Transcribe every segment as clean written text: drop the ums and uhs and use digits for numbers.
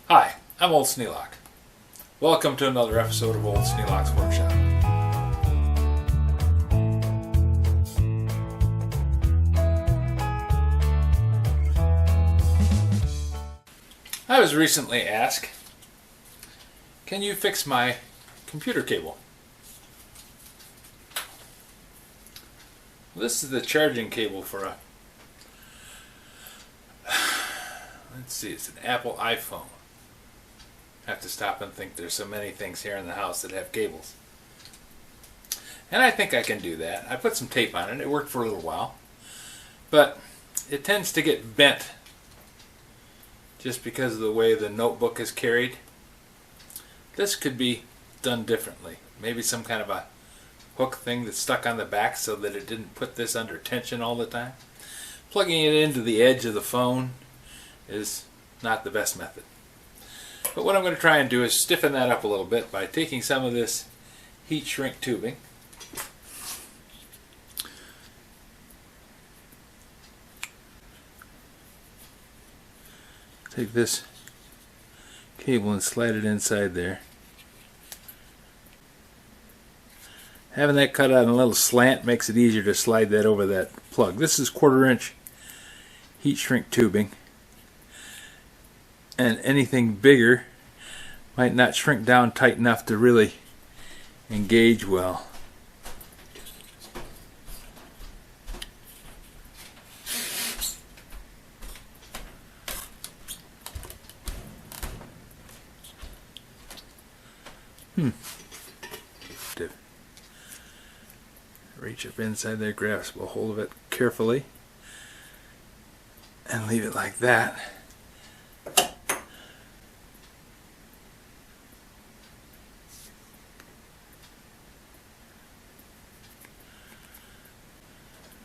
Hi, I'm Old Sneelock. Welcome to another episode of Old Sneelock's Workshop. I was recently asked, can you fix my computer cable? This is the charging cable for a, let's see, it's an Apple iPhone. I have to stop and think, there's so many things here in the house that have cables. And I think I can do that. I put some tape on it. It worked for a little while. But it tends to get bent just because of the way the notebook is carried. This could be done differently. Maybe some kind of a hook thing that's stuck on the back so that it didn't put this under tension all the time. Plugging it into the edge of the phone is not the best method. But what I'm going to try and do is stiffen that up a little bit by taking some of this heat shrink tubing. Take this cable and slide it inside there. Having that cut out in a little slant makes it easier to slide that over that plug. This is 1/4 inch heat shrink tubing, and anything bigger might not shrink down tight enough to really engage well. Reach up inside there, grasp a hold of it carefully, and leave it like that.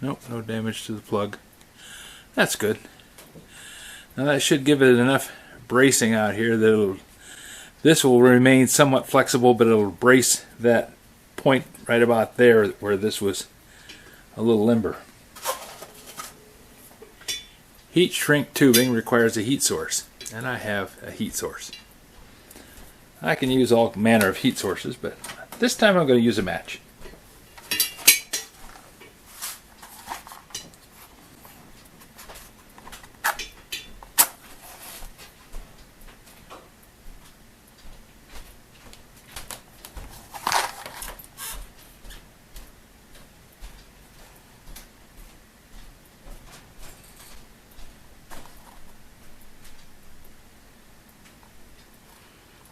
Nope, no damage to the plug. That's good. Now that should give it enough bracing out here that this will remain somewhat flexible, but it'll brace that point right about there where this was a little limber. Heat shrink tubing requires a heat source, and I have a heat source. I can use all manner of heat sources, but this time I'm going to use a match.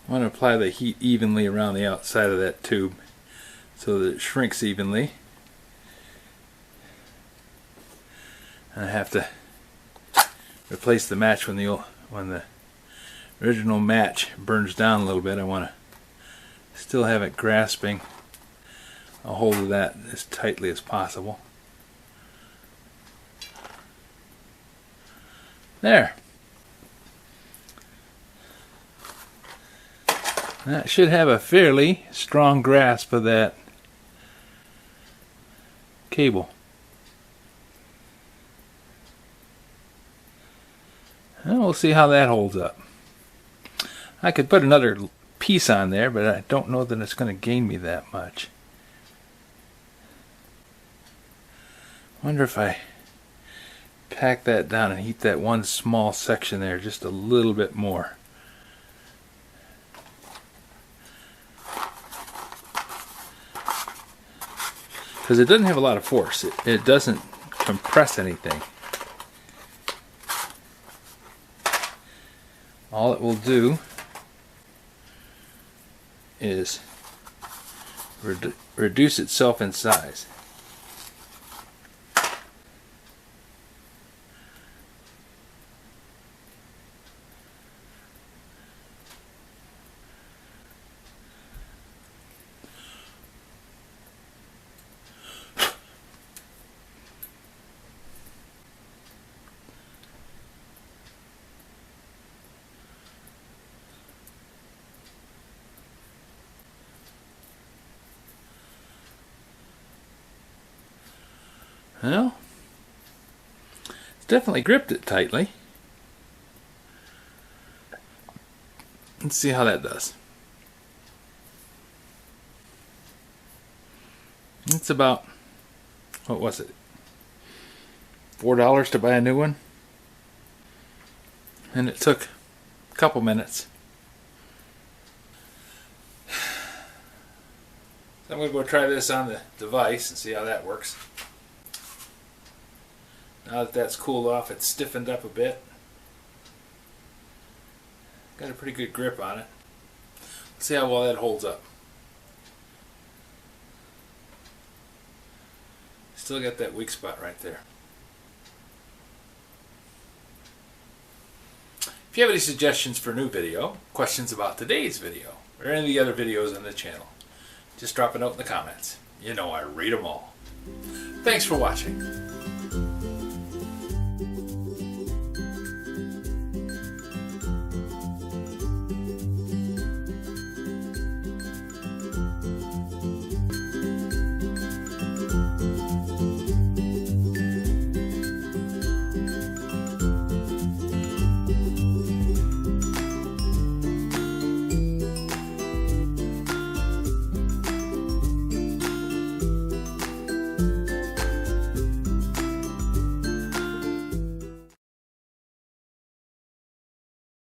I want to apply the heat evenly around the outside of that tube so that it shrinks evenly. And I have to replace the match when the original match burns down a little bit. I want to still have it grasping a hold of that as tightly as possible. There. That should have a fairly strong grasp of that cable. And we'll see how that holds up. I could put another piece on there, but I don't know that it's going to gain me that much. Wonder if I pack that down and heat that one small section there just a little bit more. Because it doesn't have a lot of force. It doesn't compress anything. All it will do is reduce itself in size. Well, it's definitely gripped it tightly. Let's see how that does. It's about, what was it? $4 to buy a new one. And it took a couple minutes. So I'm going to go try this on the device and see how that works. Now that that's cooled off, it's stiffened up a bit. Got a pretty good grip on it. Let's see how well that holds up. Still got that weak spot right there. If you have any suggestions for a new video, questions about today's video, or any of the other videos on the channel, just drop a note in the comments. You know I read them all. Thanks for watching.